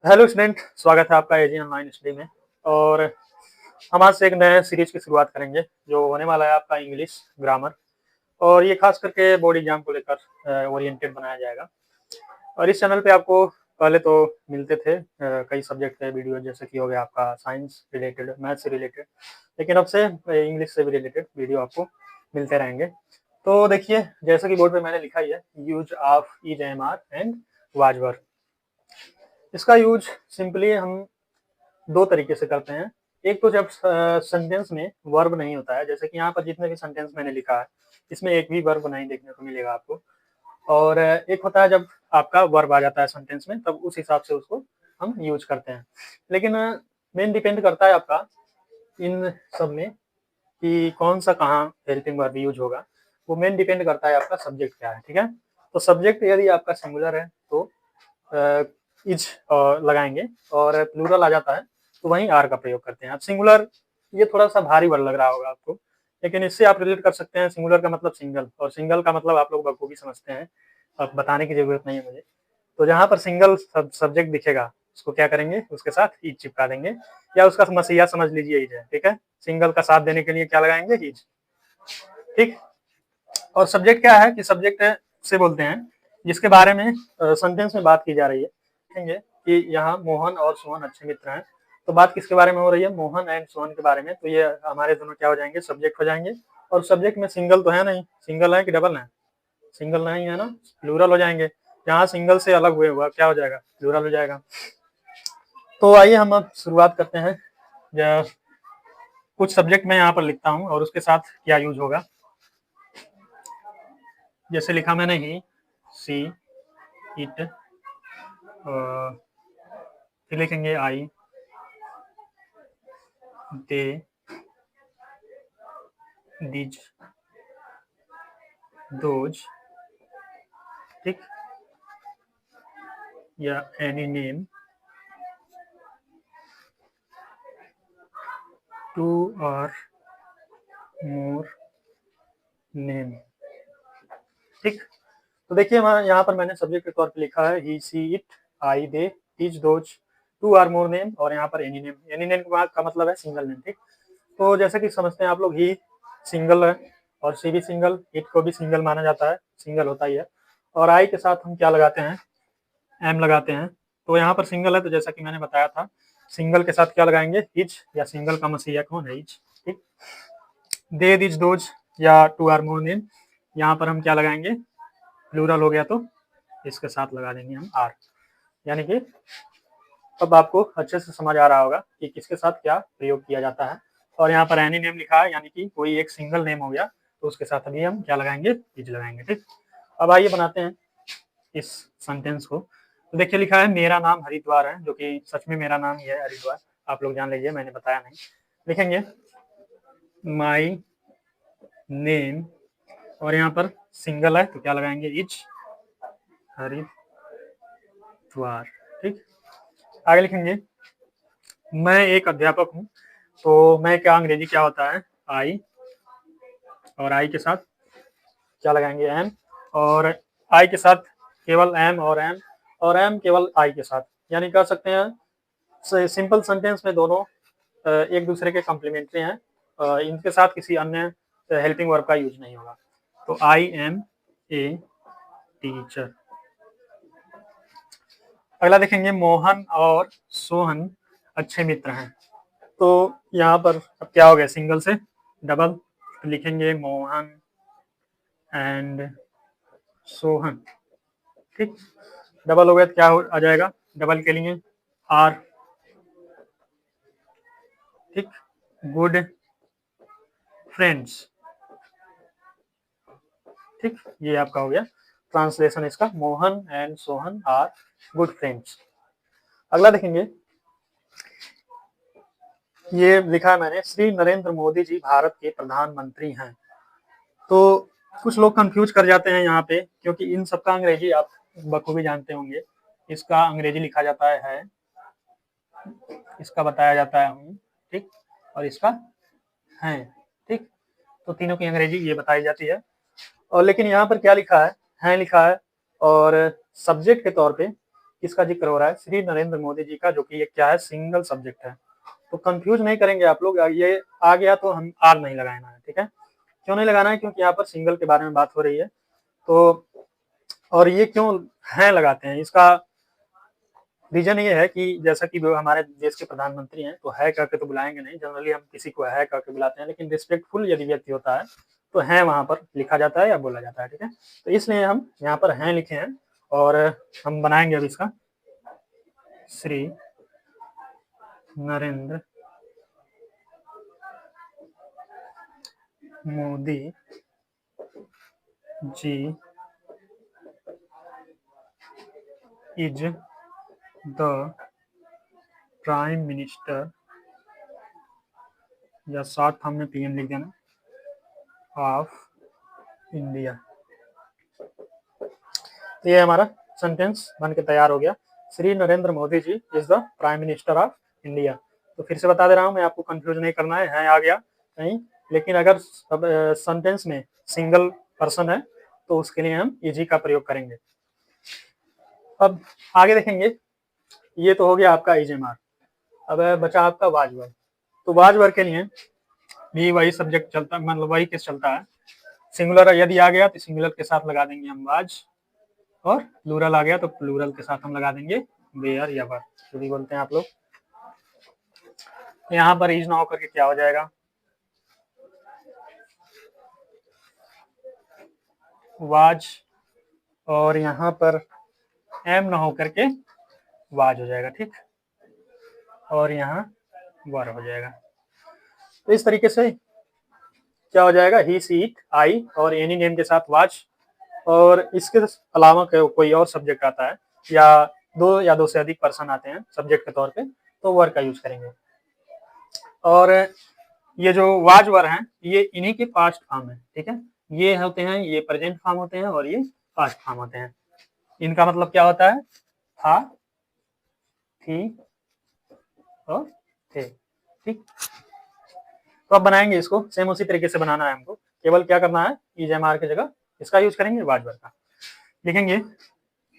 Hello student, स्वागत है आपका एजी ऑनलाइन स्टडी में। और हम आज से एक नए सीरीज की शुरुआत करेंगे जो होने वाला है आपका इंग्लिश ग्रामर। और ये खास करके बोर्ड एग्जाम को लेकर ओरिएंटेड बनाया जाएगा। और इस चैनल पे आपको पहले तो मिलते थे कई सब्जेक्ट के वीडियो, जैसे कि हो गया आपका साइंस रिलेटेड, मैथ से रिलेटेड, लेकिन अब से इंग्लिश से भी रिलेटेड वीडियो आपको मिलते रहेंगे। तो देखिए, जैसे कि बोर्ड पे मैंने लिखा ही है, use of is, am are and was were. इसका यूज सिंपली हम दो तरीके से करते हैं। एक तो जब सेंटेंस में वर्ब नहीं होता है, जैसे कि यहाँ पर जितने भी सेंटेंस मैंने लिखा है इसमें एक भी वर्ब नहीं देखने को मिलेगा आपको। और एक होता है जब आपका वर्ब आ जाता है सेंटेंस में, तब उस हिसाब से उसको हम यूज करते हैं। लेकिन मेन डिपेंड करता है आपका इन सब में कि कौन सा कहाँ हेल्पिंग वर्ब यूज होगा। वो मेन डिपेंड करता है आपका सब्जेक्ट क्या है, ठीक है। तो सब्जेक्ट यदि आपका सिंगुलर है तो इज लगाएंगे, और प्लूरल आ जाता है तो वहीं आर का प्रयोग करते हैं। अब सिंगुलर, ये थोड़ा सा भारी वर्ड लग रहा होगा आपको, लेकिन इससे आप रिलेट कर सकते हैं। सिंगुलर का मतलब सिंगल, और सिंगल का मतलब आप लोग बखूबी समझते हैं, अब बताने की जरूरत नहीं है मुझे। तो जहाँ पर सिंगल सब्जेक्ट दिखेगा उसको क्या करेंगे, उसके साथ इज चिपका देंगे, या उसका मसीहा समझ लीजिए इज है, ठीक है। सिंगल का साथ देने के लिए क्या लगाएंगे, इज, ठीक। और सब्जेक्ट क्या है कि सब्जेक्ट से बोलते हैं जिसके बारे में सेंटेंस में बात की जा रही है। देखेंगे कि यहाँ मोहन और सोहन अच्छे मित्र हैं, तो बात किसके बारे में हो रही है, मोहन एंड सोहन के बारे में। तो ये हमारे दोनों क्या हो जाएंगे, सब्जेक्ट हो जाएंगे। और सब्जेक्ट में सिंगल तो है नहीं, सिंगल है कि डबल है, सिंगल नहीं है ना, प्लूरल हो जाएंगे। यहाँ सिंगल से अलग हुए हुआ क्या हो जाएगा, प्लूरल हो जाएगा। तो आइए हम अब शुरुआत करते हैं। कुछ सब्जेक्ट मैं यहाँ पर लिखता हूँ और उसके साथ क्या यूज होगा। जैसे लिखा मैंने ही, सी, इट, फिर लिखेंगे आई, दे, दीज, दोज, ठीक, या एनी नेम, टू और मोर नेम, ठीक। तो देखिए यहाँ पर मैंने सब्जेक्ट के तौर पे लिखा है he, she, it, I, they, these, those, two और मोर नेम, और यहाँ पर एनी नेम। एनी नेम का मतलब है सिंगल नेम, ठीक। तो जैसे कि समझते हैं आप लोग, ही सिंगल है और सी भी सिंगल, इट को भी सिंगल माना जाता है, सिंगल होता ही है। और आई के साथ हम क्या लगाते हैं, एम लगाते हैं। तो यहाँ पर सिंगल है, तो जैसा कि मैंने बताया था, सिंगल के साथ क्या लगाएंगे, इज, या सिंगल का मसीहा कौन है, इज, ठीक। दे, दिज, दोज, या टू आर मोर नेम, यहाँ पर हम क्या लगाएंगे, प्लूरल हो गया तो इसके साथ लगा देंगे हम आर। यानी कि अब आपको अच्छे से समझ आ रहा होगा कि किसके साथ क्या प्रयोग किया जाता है। और यहाँ पर एनी नेम लिखा है, यानी कि कोई एक सिंगल नेम हो गया, तो उसके साथ अभी हम क्या लगाएंगे, इज लगाएंगे, ठीक। अब आइए बनाते हैं इस सेंटेंस को। तो देखिए लिखा है मेरा नाम हरिद्वार है, जो कि सच में मेरा नाम ही है हरिद्वार, आप लोग जान लीजिए, मैंने बताया नहीं। लिखेंगे माई नेम, और यहाँ पर सिंगल है तो क्या लगाएंगे, इज, हरिद्वार, ठीक। आगे लिखेंगे मैं एक अध्यापक हूँ, तो मैं क्या, अंग्रेजी क्या होता है, आई, और आई के साथ क्या लगाएंगे, एम, और आई के साथ केवल एम, और एम केवल आई के साथ। यानी कह सकते हैं सिंपल सेंटेंस में दोनों एक दूसरे के कॉम्प्लीमेंट्री हैं, इनके साथ किसी अन्य हेल्पिंग वर्ब का यूज नहीं होगा। तो आई एम ए टीचर। अगला देखेंगे मोहन और सोहन अच्छे मित्र हैं। तो यहाँ पर अब क्या हो गया, सिंगल से डबल, तो लिखेंगे मोहन एंड सोहन, ठीक। डबल हो गया तो क्या आ जाएगा, डबल के लिए आर, ठीक। गुड फ्रेंड्स, ठीक। ये आपका हो गया ट्रांसलेशन इसका, Mohan and Sohan are good friends. अगला देखेंगे, ये लिखा है मैंने, श्री नरेंद्र मोदी जी भारत के प्रधानमंत्री हैं। तो कुछ लोग कंफ्यूज कर जाते हैं यहाँ पे, क्योंकि इन सबका अंग्रेजी आप बखूबी जानते होंगे। इसका अंग्रेजी लिखा जाता है, इसका बताया जाता है हूँ, ठीक, और इसका है, ठीक। तो तीनों की अंग्रेजी ये बताई जाती है। और लेकिन यहाँ पर क्या लिखा है लिखा है, और सब्जेक्ट के तौर पे किसका जिक्र हो रहा है? श्री नरेंद्र मोदी जी का, जो कि ये क्या है? सिंगल सब्जेक्ट है। तो कंफ्यूज नहीं करेंगे आप लोग, ये आ गया तो हम आर नहीं लगाना है, ठीक है? क्यों नहीं लगाना है? क्योंकि यहाँ पर सिंगल के बारे में बात हो रही है। तो और ये क्यों है लगाते हैं, इसका रीजन ये है कि जैसा कि हमारे देश के प्रधानमंत्री हैं, तो है करके तो बुलाएंगे नहीं, जनरली हम किसी को है करके बुलाते हैं, लेकिन रिस्पेक्टफुल यदि व्यक्ति होता है तो है वहां पर लिखा जाता है या बोला जाता है, ठीक है? तो इसलिए हम यहाँ पर हैं लिखे हैं, और हम बनाएंगे अब इसका Shri Narendra Modi ji is the prime minister, या शॉर्ट फॉर्म में पीएम लिख देना, ऑफ इंडिया। तो ये हमारा सेंटेंस बन के तैयार हो गया। Shri Narendra Modi ji is the prime minister of India. तो फिर से बता दे रहा हूँ मैं, आपको कंफ्यूज नहीं करना है आ गया कहीं, लेकिन अगर सेंटेंस में सिंगल पर्सन है तो उसके लिए हम इजी का प्रयोग करेंगे। अब आगे देखेंगे, ये तो हो गया आपका इजेमार। अब बचा आपका वाजवर। तो वाजवर के लिए भी वही सब्जेक्ट चलता, मतलब वही केस चलता है। सिंगुलर यदि आ गया तो सिंगुलर के साथ लगा देंगे हम वाज, और प्लूरल आ गया तो प्लूरल के साथ हम लगा देंगे वेयर या वर, जो भी बोलते हैं आप लोग। यहाँ पर इज ना होकर के क्या हो जाएगा? वाज, और यहाँ पर एम ना होकर के वाज हो जाएगा, ठीक, और यहाँ वर हो जाएगा। तो इस तरीके से क्या हो जाएगा? ही, सी, इट, आई और एनी नेम के साथ वाज, और इसके अलावा कोई और सब्जेक्ट आता है या दो से अधिक पर्सन आते हैं सब्जेक्ट के तौर पे, तो वर का यूज करेंगे। और ये जो वाज वर हैं, ये इन्हीं के पास्ट फॉर्म है, ठीक है? ये होते हैं, ये प्रेजेंट फॉर्म होते हैं, और ये पास्ट फॉर्म होते हैं। इनका मतलब क्या होता है? था, थी और थे, ठीक। तो अब बनाएंगे इसको सेम उसी तरीके से बनाना है हमको, केवल क्या करना है? इज एम आर की जगह इसका यूज करेंगे, वाज वर का। लिखेंगे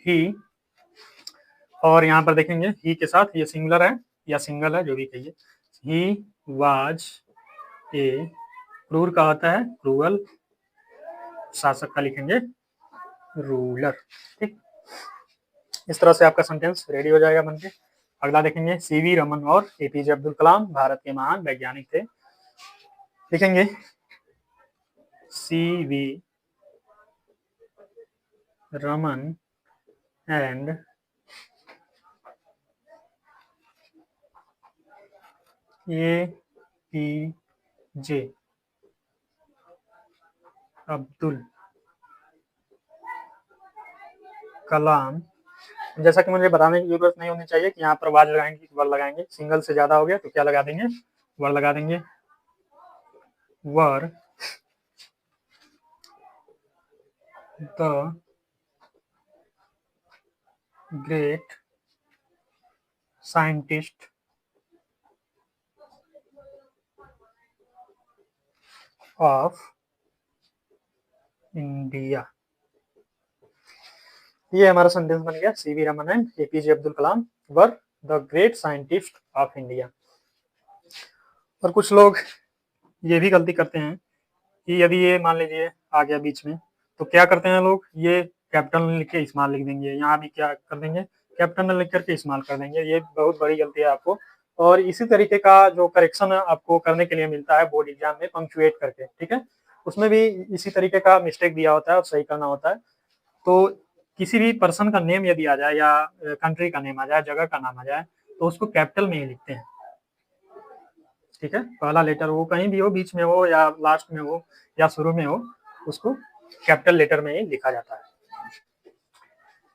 ही, और यहाँ पर देखेंगे ही के साथ ये सिंगुलर है या सिंगल है, जो भी कहिए। ही वाज ए, क्रूर का होता है क्रूअल, शासक का लिखेंगे रूलर, ठीक। इस तरह से आपका सेंटेंस रेडी हो जाएगा बनके। अगला देखेंगे, सीवी रमन और एपीजे अब्दुल कलाम भारत के महान वैज्ञानिक थे। लिखेंगे सीवी रमन एंड एपीजे अब्दुल कलाम। जैसा कि मुझे बताने की जरूरत नहीं होनी चाहिए कि यहाँ पर वाज लगाएंगे वर लगाएंगे, सिंगल से ज्यादा हो गया तो क्या लगा देंगे? वर लगा देंगे। Were the great scientist of India. ये हमारा सेंटेंस बन गया, CV Raman and A P J Abdul Kalam were the great scientist of India. और कुछ लोग ये भी गलती करते हैं कि यदि ये मान लीजिए आ गया बीच में, तो क्या करते हैं लोग? ये कैपिटल में लिख के स्मॉल लिख देंगे, यहाँ भी क्या कर देंगे? कैपिटल में लिख करके स्मॉल कर देंगे। ये बहुत बड़ी गलती है आपको, और इसी तरीके का जो करेक्शन आपको करने के लिए मिलता है बोर्ड एग्जाम में पंक्चुएट करके, ठीक है? उसमें भी इसी तरीके का मिस्टेक दिया होता है और सही करना होता है। तो किसी भी पर्सन का नेम यदि आ जाए या कंट्री का नेम आ जाए, जगह का नाम आ जाए, तो उसको कैपिटल में ही लिखते हैं, ठीक है? पहला लेटर वो कहीं भी हो, बीच में हो या लास्ट में हो या शुरू में हो, उसको कैपिटल लेटर में ही लिखा जाता है।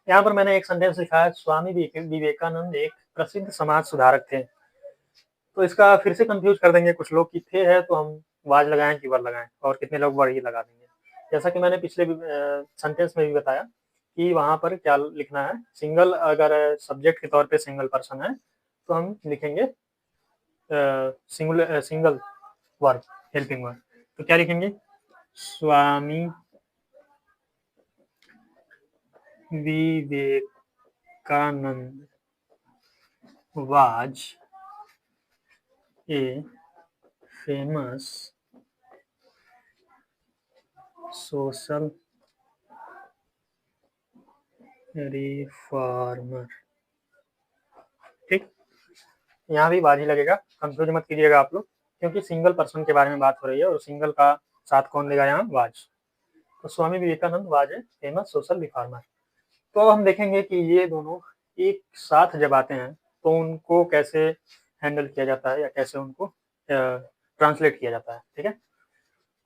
यहाँ पर मैंने एक सेंटेंस लिखा है, स्वामी विवेकानंद एक प्रसिद्ध समाज सुधारक थे। तो इसका फिर से कंफ्यूज कर देंगे कुछ लोग कि थे है तो हम वाज लगाएं कि वर लगाएं, और कितने लोग वर ही लगा देंगे। जैसा कि मैंने पिछले सेंटेंस में भी बताया कि वहां पर क्या लिखना है। सिंगल अगर सब्जेक्ट के तौर पे सिंगल पर्सन है तो हम लिखेंगे सिंगल वर्ब, हेल्पिंग वर्ब। तो क्या लिखेंगे? Swami Vivekananda Vivekananda was a famous social reformer। ठीक, यहाँ भी बाजी लगेगा, कंफ्यूज मत कीजिएगा आप लोग, क्योंकि सिंगल पर्सन के बारे में बात हो रही है और सिंगल का साथ कौन देगा यहाँ, वाज। तो Swami Vivekananda was a famous social reformer. तो अब हम देखेंगे कि ये दोनों एक साथ जब आते हैं तो उनको कैसे हैंडल किया जाता है या कैसे उनको ट्रांसलेट किया जाता है। ठीक है,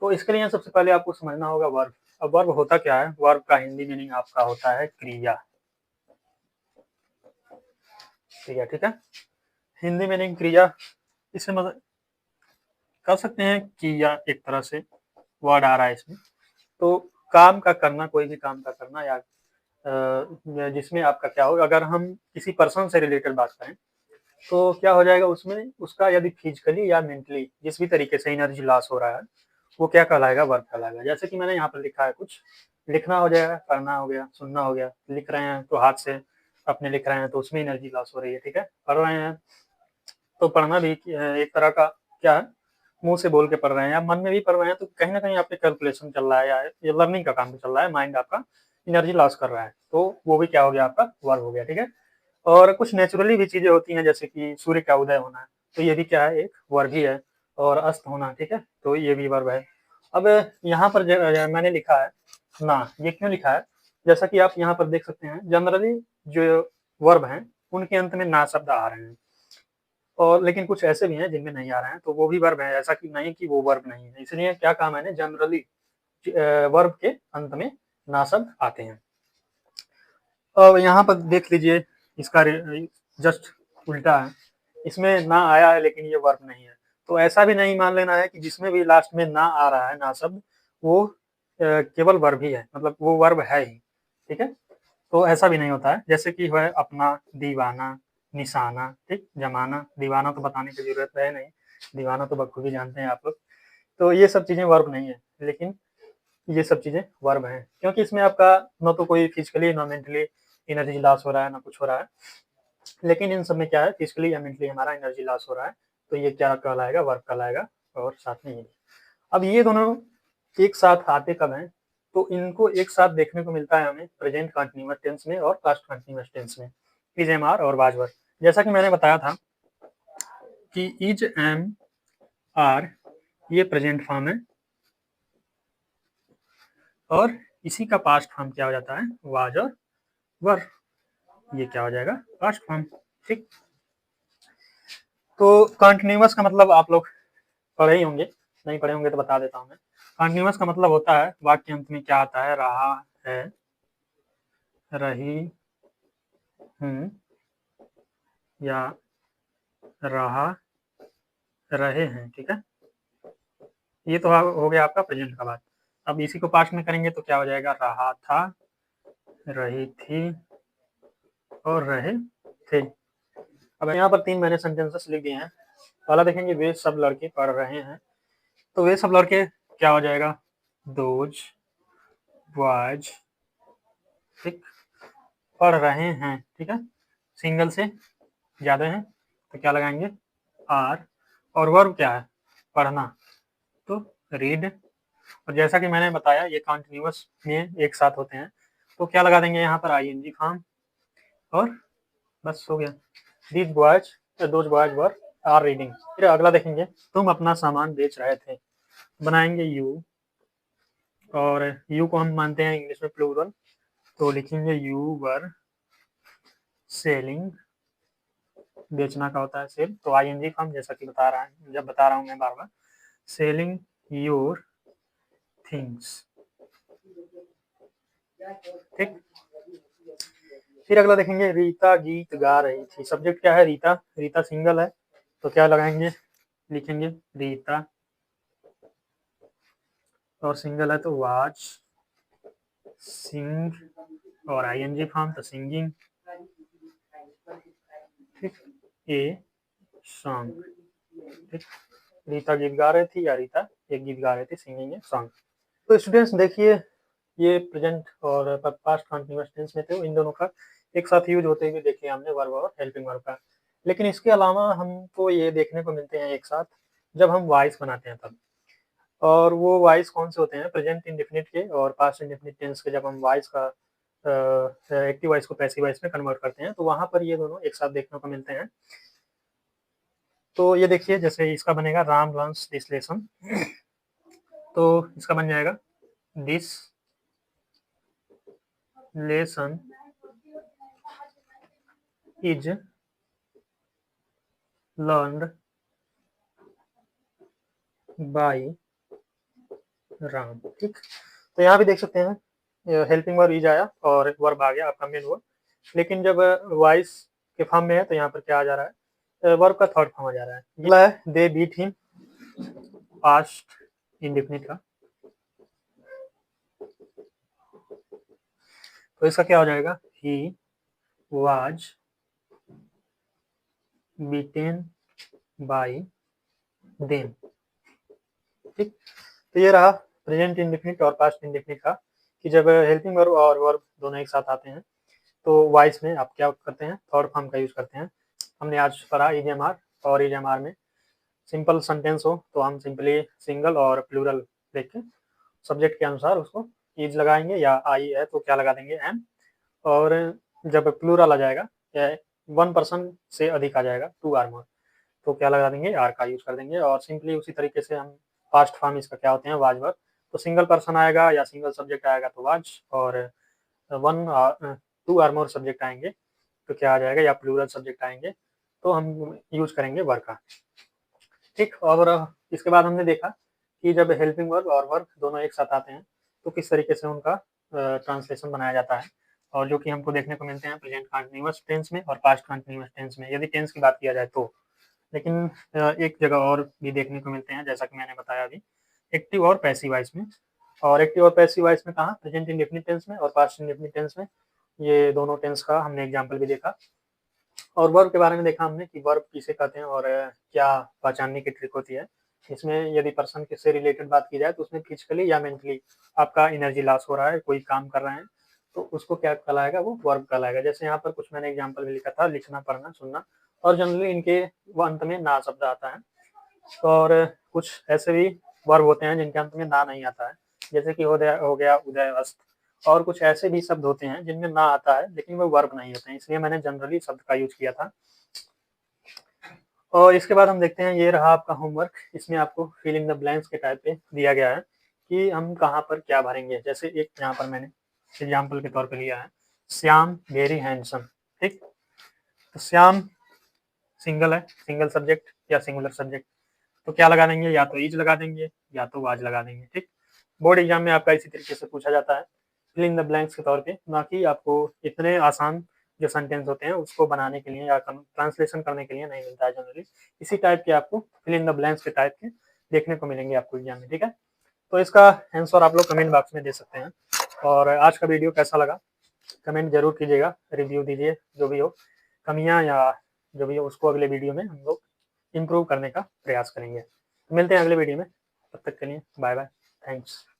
तो इसके लिए सबसे पहले आपको समझना होगा वर्ब। अब वर्ब होता क्या है, वर्ब का हिंदी मीनिंग आपका होता है क्रिया। ठीक है, हिंदी मीनिंग क्रिया, इसे मतलब कर सकते हैं किया, एक तरह से वर्ड आ रहा है इसमें। तो काम का करना, कोई भी काम का करना या जिसमें आपका क्या होगा, अगर हम किसी पर्सन से रिलेटेड बात करें तो क्या हो जाएगा उसमें, उसका यदि फिजिकली या मेंटली जिस भी तरीके से एनर्जी लॉस हो रहा है वो क्या कहलाएगा, वर्ब कहलाएगा। जैसे कि मैंने यहाँ पर लिखा है, कुछ लिखना हो जाएगा, करना हो गया, सुनना हो गया। लिख रहे हैं तो हाथ से अपने लिख रहे हैं तो उसमें एनर्जी लॉस हो रही है। ठीक है, पढ़ रहे हैं तो पढ़ना भी एक तरह का क्या है, मुंह से बोल के पढ़ रहे हैं या मन में भी पढ़ रहे हैं, तो कहीं ना कहीं आपके कैलकुलेशन चल रहा है या ये लर्निंग का काम चल रहा है, माइंड आपका एनर्जी लॉस कर रहा है, तो वो भी क्या हो गया, आपका वर्ब हो गया। ठीक है, और कुछ नेचुरली भी चीजें होती हैं, जैसे कि सूर्य का उदय होना है, तो ये भी क्या है, एक वर्ब ही है। और अस्त होना, ठीक है, तो ये भी वर्ब है। अब यहाँ पर मैंने लिखा है ना, ये क्यों लिखा है, जैसा कि आप यहाँ पर देख सकते हैं, जनरली जो वर्ब हैं उनके अंत में ना शब्द आ रहे हैं, और लेकिन कुछ ऐसे भी हैं जिनमें नहीं आ रहे हैं, तो वो भी वर्ब है। ऐसा कि नहीं कि वो वर्ब नहीं है, इसलिए क्या कहा मैंने, जनरली वर्ब के अंत में ना शब्द आते हैं। अब यहाँ पर देख लीजिए, इसका जस्ट उल्टा है, इसमें ना आया है लेकिन ये वर्ब नहीं है। तो ऐसा भी नहीं मान लेना है कि जिसमें भी लास्ट में ना आ रहा है, ना शब्द, वो केवल वर्ब ही है, मतलब वो वर्ब है ही। ठीक है, तो ऐसा भी नहीं होता है, जैसे कि है अपना, दीवाना, निशाना, ठीक, जमाना। दीवाना तो बताने की जरूरत है नहीं, दीवाना तो बखूबी जानते हैं आप लोग। तो ये सब चीजें वर्ब नहीं है, लेकिन ये सब चीजें वर्ब हैं, क्योंकि इसमें आपका न तो कोई फिजिकली ना मेंटली एनर्जी लॉस हो रहा है, ना कुछ हो रहा है, लेकिन इन सब में क्या है, फिजिकली या मेंटली हमारा एनर्जी लॉस हो रहा है, तो ये क्या कहलाएगा, वर्ब कहलाएगा। और साथ में ये, अब ये दोनों एक साथ आते कब हैं, तो इनको एक साथ देखने को मिलता है हमें प्रेजेंट कंटीन्यूअस टेंस में और पास्ट कंटीन्यूअस टेंस में, इज, एम, आर और वाज वर। जैसा कि मैंने बताया था कि इज, एम, आर ये प्रेजेंट फॉर्म है, और इसी का पास्ट फॉर्म क्या हो जाता है, वाज और वर, ये क्या हो जाएगा, पास्ट फॉर्म। ठीक, तो कंटीन्यूअस का मतलब आप लोग पढ़े ही होंगे, नहीं पढ़े होंगे तो बता देता हूँ मैं। कंटीन्यूअस का मतलब होता है वाक्य अंत में क्या आता है, रहा है, रही हूँ, या रहा, रहे हैं। ठीक है, ये तो हो गया आपका प्रेजेंट का बात। अब इसी को पास्ट में करेंगे तो क्या हो जाएगा, रहा था, रही थी और रहे थे। अब यहाँ पर 3 मैंने सेंटेंसेस लिख दिए हैं। पहला देखेंगे, वे सब लड़के पढ़ रहे हैं, तो वे सब लड़के क्या हो जाएगा, दोज बॉयज, ठीक, पढ़ रहे हैं। ठीक है, सिंगल से ज्यादा है तो क्या लगाएंगे, आर, और वर्ब क्या है, पढ़ना, तो रीड। और जैसा कि मैंने बताया ये कंटिन्यूअस में एक साथ होते हैं, तो क्या लगा देंगे यहाँ पर, आईएनजी फॉर्म, और बस हो गया, these boys, those boys were are reading. फिर अगला देखेंगे, तुम अपना सामान बेच रहे थे, बनाएंगे यू, और यू को हम मानते हैं इंग्लिश में प्लूरल, तो लिखेंगे यू वर सेलिंग, बेचना का होता है सेल, तो आईएनजी फॉर्म, जैसा कि बता रहा हूँ मैं बार बार, सेलिंग योर थिंग्स। ठीक, फिर अगला देखेंगे, रीता गीत गा रही थी, सब्जेक्ट क्या है, रीता, रीता सिंगल है तो क्या लगाएंगे, लिखेंगे रीता, और सिंगल है तो वाज सिंग, और आईएनजी फॉर्म तो सिंगिंग। ठीक, ए सॉन्ग। ठीक, रीता गीत गा रही थी या रीता एक गीत गा रही थी, सिंगिंग ए सॉन्ग। तो स्टूडेंट्स देखिए, ये प्रेजेंट और पास्ट कंटिन्यूअस टेंस में थे, इन दोनों का एक साथ यूज होते हुए देखे हमने वर्ब और हेल्पिंग वर्ब का। लेकिन इसके अलावा हमको ये देखने को मिलते हैं एक साथ जब हम वॉइस बनाते हैं तब। और वो वॉइस कौन से होते हैं, प्रेजेंट इंडेफिनिट के और पास्ट इंडेफिनिट टेंस के। जब हम वॉइस का एक्टिव वॉइस को पैसिव वॉइस में कन्वर्ट करते हैं तो वहाँ पर ये दोनों एक साथ देखने को मिलते हैं। तो ये देखिए, जैसे इसका बनेगा राम लर्न्स दिस लेसन, तो इसका बन जाएगा this lesson is learned by Ram. ठीक, तो यहाँ भी देख सकते हैं हेल्पिंग वर्ब इज आया और वर्ब आ गया आपका मेन वर्ब। लेकिन जब वॉइस के फॉर्म में है तो यहाँ पर क्या आ जा रहा है, वर्ब का थर्ड फॉर्म आ जा रहा है। अगला है they beat him, past indefinite का। तो इसका क्या हो जाएगा, he was beaten by them. ठीक, तो ये रहा प्रेजेंट इंडेफिनिट और पास्ट इंडेफिनिट का, कि जब हेल्पिंग वर्ब और वर्ब दोनों एक साथ आते हैं तो वॉइस में आप क्या करते हैं, थर्ड फॉर्म का यूज करते हैं। हमने आज पढ़ा ईजेएमआर, और ईजेएमआर में सिंपल सेंटेंस हो तो हम सिंपली सिंगल और प्लूरल देख के सब्जेक्ट के अनुसार उसको इज लगाएंगे, या आई है तो क्या लगा देंगे, एम। और जब प्लूरल आ जाएगा या वन पर्सन से अधिक आ जाएगा, टू आर मोर, तो क्या लगा देंगे, आर का यूज कर देंगे। और सिंपली उसी तरीके से हम पास्ट फॉर्म इसका क्या होते हैं, वाज वर्ब, तो सिंगल पर्सन आएगा या सिंगल सब्जेक्ट आएगा तो वाज, और one two or more subject आएंगे तो क्या आ जाएगा, या प्लूरल सब्जेक्ट आएंगे तो हम यूज करेंगे वर्ब का। ठीक, और इसके बाद हमने देखा कि जब हेल्पिंग वर्ब और वर्ब दोनों एक साथ आते हैं तो किस तरीके से उनका ट्रांसलेशन बनाया जाता है, और जो कि हमको देखने को मिलते हैं प्रेजेंट कंटीन्यूअस टेंस में और पास्ट कंटीन्यूअस टेंस में, यदि टेंस की बात किया जाए तो। लेकिन एक जगह और भी देखने को मिलते हैं, जैसा कि मैंने बताया अभी, एक्टिव और पैसिव वॉइस में। और एक्टिव और पैसिव वॉइस में कहाँ, प्रेजेंट इंडेफिनिट टेंस में और पास्ट इंडेफिनिट टेंस में। ये दोनों टेंस का हमने एग्जाम्पल भी देखा। और वर्ब के बारे में देखा हमने कि वर्ब किसे कहते हैं और क्या पहचानने की ट्रिक होती है। इसमें यदि पर्सन से रिलेटेड बात की जाए तो उसमें फिजिकली या मेंटली आपका एनर्जी लॉस हो रहा है, कोई काम कर रहे हैं, तो उसको क्या कहलाएगा, वो वर्ब कहलाएगा। जैसे यहाँ पर कुछ मैंने एग्जाम्पल भी लिखा था, लिखना, पढ़ना, सुनना, और जनरली इनके वो अंत में ना शब्द आता है। और कुछ ऐसे भी वर्ब होते हैं जिनके अंत में ना नहीं आता है, जैसे कि हो गया उदय अस्त। और कुछ ऐसे भी शब्द होते हैं जिनमें ना आता है लेकिन वो वर्ब नहीं होते हैं, इसलिए मैंने जनरली शब्द का यूज किया था। और इसके बाद हम देखते हैं, ये रहा आपका होमवर्क। इसमें आपको फिल इन द ब्लैंक्स के टाइप पे दिया गया है कि हम कहाँ पर क्या भरेंगे। जैसे एक यहाँ पर मैंने एग्जाम्पल के तौर पे लिया है, श्याम वेरी हैंडसम। ठीक, तो श्याम सिंगल है, सिंगल सब्जेक्ट या सिंगुलर सब्जेक्ट, तो क्या लगा देंगे, या तो इज लगा देंगे या तो वाज लगा देंगे। ठीक, बोर्ड एग्जाम में आपका इसी तरीके से पूछा जाता है, फिल इन द ब्लैंक्स के तौर पे, ना कि आपको इतने आसान जो सेंटेंस होते हैं उसको बनाने के लिए या ट्रांसलेशन करने के लिए नहीं मिलता है जनरली। इसी टाइप के आपको फिल इन द ब्लैंक्स के टाइप के देखने को मिलेंगे आपको एग्जाम में। ठीक है, तो इसका आंसर आप लोग कमेंट बॉक्स में दे सकते हैं। और आज का वीडियो कैसा लगा कमेंट जरूर कीजिएगा, रिव्यू दीजिए, जो भी हो कमियां या जो भी हो उसको अगले वीडियो में हम लोग इम्प्रूव करने का प्रयास करेंगे। मिलते हैं अगले वीडियो में, तब तक के लिए बाय बाय, थैंक्स।